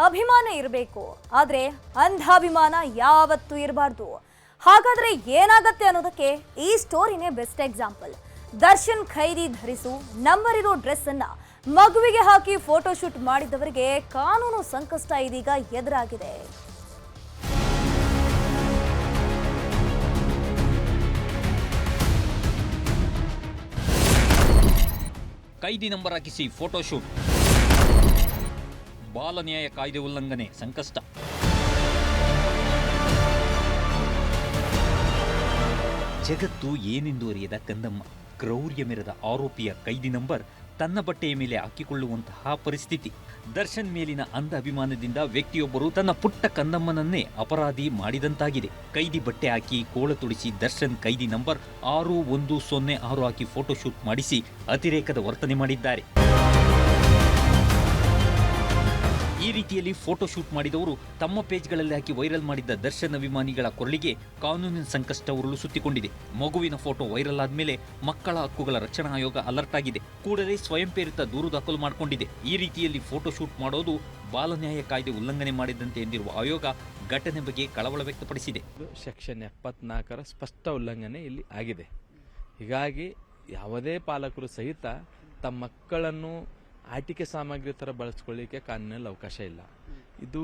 ಅಭಿಮಾನ ಇರಬೇಕು, ಆದ್ರೆ ಅಂಧಾಭಿಮಾನ ಯಾವತ್ತೂ ಇರಬಾರ್ದು. ಹಾಗಾದ್ರೆ ಏನಾಗತ್ತೆ ಅನ್ನೋದಕ್ಕೆ ಈ ಸ್ಟೋರಿನೇ ಬೆಸ್ಟ್ ಎಕ್ಸಾಂಪಲ್. ದರ್ಶನ್ ಖೈದಿ ಧರಿಸು ನಂಬರ್ ಇರೋ ಡ್ರೆಸ್ ಅನ್ನ ಮಗುವಿಗೆ ಹಾಕಿ ಫೋಟೋಶೂಟ್ ಮಾಡಿದವರಿಗೆ ಕಾನೂನು ಸಂಕಷ್ಟ ಇದೀಗ ಎದುರಾಗಿದೆ. ಕೈದಿ ನಂಬರ್ ಹಾಕಿಸಿ ಫೋಟೋಶೂಟ್, ಬಾಲ ನ್ಯಾಯ ಕಾಯ್ದೆ ಉಲ್ಲಂಘನೆ ಸಂಕಷ್ಟ. ಜಗತ್ತು ಏನೆಂದು ಅರಿಯದ ಕಂದಮ್ಮ, ಕ್ರೌರ್ಯ ಮೆರೆದ ಆರೋಪಿಯ ಕೈದಿ ನಂಬರ್ ತನ್ನ ಬಟ್ಟೆಯ ಮೇಲೆ ಹಾಕಿಕೊಳ್ಳುವಂತಹ ಪರಿಸ್ಥಿತಿ. ದರ್ಶನ್ ಮೇಲಿನ ಅಂಧ ಅಭಿಮಾನದಿಂದ ವ್ಯಕ್ತಿಯೊಬ್ಬರು ತನ್ನ ಪುಟ್ಟ ಕಂದಮ್ಮನನ್ನೇ ಅಪರಾಧಿ ಮಾಡಿದಂತಾಗಿದೆ. ಕೈದಿ ಬಟ್ಟೆ ಹಾಕಿ ಕೋಳ ತುಡಿಸಿ ದರ್ಶನ್ ಕೈದಿ ನಂಬರ್ 6106 ಹಾಕಿ ಫೋಟೋಶೂಟ್ ಮಾಡಿಸಿ ಅತಿರೇಕದ ವರ್ತನೆ ಮಾಡಿದ್ದಾರೆ. ಈ ರೀತಿಯಲ್ಲಿ ಫೋಟೋಶೂಟ್ ಮಾಡಿದವರು ತಮ್ಮ ಪೇಜ್ಗಳಲ್ಲಿ ಹಾಕಿ ವೈರಲ್ ಮಾಡಿದ್ದ ದರ್ಶನ್ ಅಭಿಮಾನಿಗಳ ಕೊರಳಿಗೆ ಕಾನೂನಿನ ಸಂಕಷ್ಟ ಉರುಳು ಸುತ್ತಿಕೊಂಡಿದೆ. ಮಗುವಿನ ಫೋಟೋ ವೈರಲ್ ಆದ್ಮೇಲೆ ಮಕ್ಕಳ ಹಕ್ಕುಗಳ ರಕ್ಷಣಾ ಆಯೋಗ ಅಲರ್ಟ್ ಆಗಿದೆ. ಕೂಡಲೇ ಸ್ವಯಂ ಪ್ರೇರಿತ ದೂರು ದಾಖಲು ಮಾಡಿಕೊಂಡಿದೆ. ಈ ರೀತಿಯಲ್ಲಿ ಫೋಟೋಶೂಟ್ ಮಾಡೋದು ಬಾಲ ನ್ಯಾಯ ಕಾಯ್ದೆ ಉಲ್ಲಂಘನೆ ಮಾಡಿದಂತೆ ಎಂದಿರುವ ಆಯೋಗ ಘಟನೆ ಬಗ್ಗೆ ಕಳವಳ ವ್ಯಕ್ತಪಡಿಸಿದೆ. ಸೆಕ್ಷನ್ 74ರ ಸ್ಪಷ್ಟ ಉಲ್ಲಂಘನೆ ಇಲ್ಲಿ ಆಗಿದೆ. ಹೀಗಾಗಿ ಯಾವುದೇ ಪಾಲಕರು ಸಹಿತ ತಮ್ಮ ಮಕ್ಕಳನ್ನು ಆಟಿಕೆ ಸಾಮಗ್ರಿ ತರ ಬಳಸ್ಕೊಳ್ಳಿಕ್ಕೆ ಕಾನೂನಲ್ಲಿ ಅವಕಾಶ ಇಲ್ಲ. ಇದು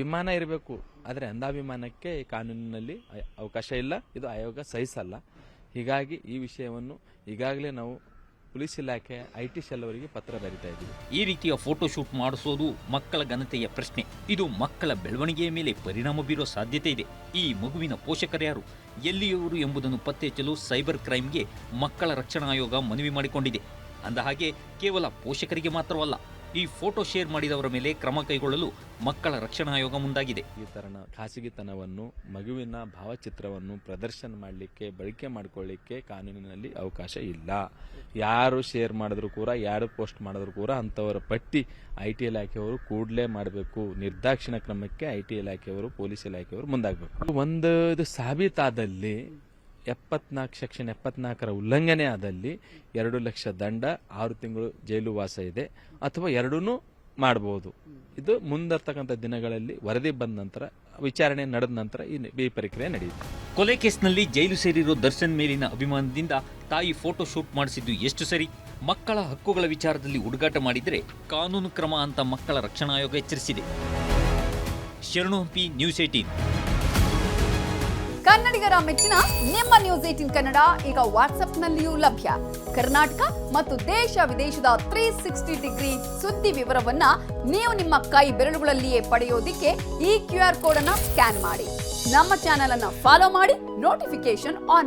ಅಭಿಮಾನ ಇರಬೇಕು, ಆದರೆ ಅಂಧಾಭಿಮಾನಕ್ಕೆ ಕಾನೂನಿನಲ್ಲಿ ಅವಕಾಶ ಇಲ್ಲ. ಇದು ಆಯೋಗ ಸಹಿಸಲ್ಲ. ಹೀಗಾಗಿ ಈ ವಿಷಯವನ್ನು ಈಗಾಗಲೇ ನಾವು ಪೊಲೀಸ್ ಇಲಾಖೆ IT ಸೆಲ್ ಅವರಿಗೆ ಪತ್ರ ಬರೀತಾ ಇದ್ದೀವಿ. ಈ ರೀತಿಯ ಫೋಟೋಶೂಟ್ ಮಾಡಿಸೋದು ಮಕ್ಕಳ ಘನತೆಯ ಪ್ರಶ್ನೆ. ಇದು ಮಕ್ಕಳ ಬೆಳವಣಿಗೆಯ ಮೇಲೆ ಪರಿಣಾಮ ಬೀರೋ ಸಾಧ್ಯತೆ ಇದೆ. ಈ ಮಗುವಿನ ಪೋಷಕರ್ಯಾರು, ಎಲ್ಲಿಯವರು ಎಂಬುದನ್ನು ಪತ್ತೆ ಹಚ್ಚಲು ಸೈಬರ್ ಕ್ರೈಮ್ಗೆ ಮಕ್ಕಳ ರಕ್ಷಣಾ ಆಯೋಗ ಮನವಿ ಮಾಡಿಕೊಂಡಿದೆ. ಅಂದಹಾಗೆ ಕೇವಲ ಪೋಷಕರಿಗೆ ಮಾತ್ರವಲ್ಲ, ಈ ಫೋಟೋ ಶೇರ್ ಮಾಡಿದವರ ಮೇಲೆ ಕ್ರಮ ಕೈಗೊಳ್ಳಲು ಮಕ್ಕಳ ರಕ್ಷಣಾ ಆಯೋಗ ಮುಂದಾಗಿದೆ. ಈ ತರನ ಖಾಸಗಿತನವನ್ನು, ಮಗುವಿನ ಭಾವಚಿತ್ರವನ್ನು ಪ್ರದರ್ಶನ ಮಾಡಲಿಕ್ಕೆ, ಬಳಕೆ ಮಾಡಿಕೊಳ್ಳಿಕ್ಕೆ ಕಾನೂನಿನಲ್ಲಿ ಅವಕಾಶ ಇಲ್ಲ. ಯಾರು ಶೇರ್ ಮಾಡಿದ್ರು ಕೂಡ, ಯಾರು ಪೋಸ್ಟ್ ಮಾಡಿದ್ರು ಕೂಡ ಅಂತವರ ಪಟ್ಟಿ IT ಇಲಾಖೆಯವರು ಕೂಡಲೇ ಮಾಡಬೇಕು. ನಿರ್ದಾಕ್ಷಿಣ್ಯ ಕ್ರಮಕ್ಕೆ IT ಇಲಾಖೆಯವರು, ಪೊಲೀಸ್ ಇಲಾಖೆಯವರು ಮುಂದಾಗಬೇಕು. ಒಂದು ಇದು ಸಾಬೀತಾದಲ್ಲಿ ಸೆಕ್ಷನ್ 74ರ ಉಲ್ಲಂಘನೆ ಆದಲ್ಲಿ 2 ಲಕ್ಷ ದಂಡ, 6 ತಿಂಗಳು ಜೈಲು ವಾಸ ಇದೆ, ಅಥವಾ ಎರಡೂ ಮಾಡಬಹುದು. ಇದು ಮುಂದರ್ತಕ್ಕಂಥ ದಿನಗಳಲ್ಲಿ ವರದಿ ಬಂದ ನಂತರ, ವಿಚಾರಣೆ ನಡೆದ ನಂತರ ಈ ಪ್ರಕ್ರಿಯೆ ನಡೆಯುತ್ತೆ. ಕೊಲೆ ಕೇಸ್ನಲ್ಲಿ ಜೈಲು ಸೇರಿರೋ ದರ್ಶನ್ ಮೇಲಿನ ಅಭಿಮಾನದಿಂದ ತಾಯಿ ಫೋಟೋ ಶೂಟ್ ಮಾಡಿಸಿದ್ದು ಎಷ್ಟು ಸರಿ? ಮಕ್ಕಳ ಹಕ್ಕುಗಳ ವಿಚಾರದಲ್ಲಿ ಹುಡುಗಾಟ ಮಾಡಿದರೆ ಕಾನೂನು ಕ್ರಮ ಅಂತ ಮಕ್ಕಳ ರಕ್ಷಣಾ ಆಯೋಗ ಎಚ್ಚರಿಸಿದೆ. ಶರಣು ಹಂಪಿ, ನ್ಯೂಸ್ 18. ಕನ್ನಡಿಗರ ಮೆಚ್ಚಿನ ನಿಮ್ಮ ನ್ಯೂಸ್ 18 ಕನ್ನಡ ಈಗ ವಾಟ್ಸ್ಆಪ್ನಲ್ಲಿಯೂ ಲಭ್ಯ. ಕರ್ನಾಟಕ ಮತ್ತು ದೇಶ ವಿದೇಶದ 360 ಡಿಗ್ರಿ ಸುದ್ದಿ ವಿವರವನ್ನ ನೀವು ನಿಮ್ಮ ಕೈ ಬೆರಳುಗಳಲ್ಲಿಯೇ ಪಡೆಯೋದಿಕ್ಕೆ ಈ QR ಕೋಡ್ ಅನ್ನ ಸ್ಕ್ಯಾನ್ ಮಾಡಿ. ನಮ್ಮ ಚಾನೆಲ್ ಅನ್ನ ಫಾಲೋ ಮಾಡಿ, ನೋಟಿಫಿಕೇಶನ್ ಆನ್